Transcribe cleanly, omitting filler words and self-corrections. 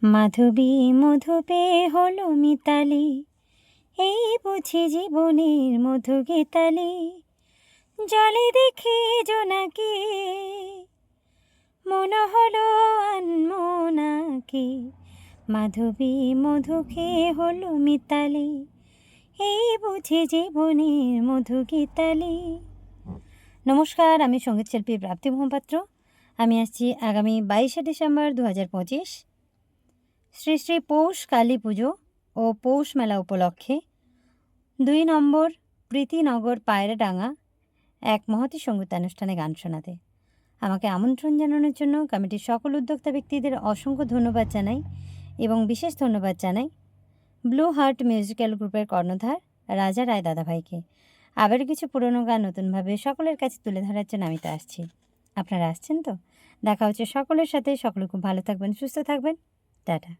মাধবী মধু পেয়ে হলো মিতালি, এই বুঝি জীবনের মধু গীতালি। জলে দেখে জোনাকি, মনে হলো আনমোনাকি। মাধবী মধু খেয়ে হলো মিতালি, এই বুঝি জীবনের মধু গীতালি। নমস্কার, আমি সঙ্গীতশিল্পী প্রাপ্তি মহাপাত্র। আমি আসছি আগামী 22শে ডিসেম্বর 2025 শ্রী শ্রী পৌষ কালী পুজো ও পৌষ মেলা উপলক্ষে 2 নম্বর প্রীতিনগর পায়রাডাঙ্গা এক মহতী সঙ্গীতানুষ্ঠানে গান শোনাতে। আমাকে আমন্ত্রণ জানানোর জন্য কমিটির সকল উদ্যোক্তা ব্যক্তিদের অসংখ্য ধন্যবাদ জানাই এবং বিশেষ ধন্যবাদ জানাই ব্লু হার্ট মিউজিক্যাল গ্রুপের কর্ণধার রাজা রায় দাদাভাইকে। আবার কিছু পুরনো গান নতুনভাবে সকলের কাছে তুলে ধরার জন্য আমি তো আসছি। আপনারা আসছেন তো? দেখা হচ্ছে সকলের সাথে। সকলে খুব ভালো থাকবেন, সুস্থ থাকবেন। টাটা।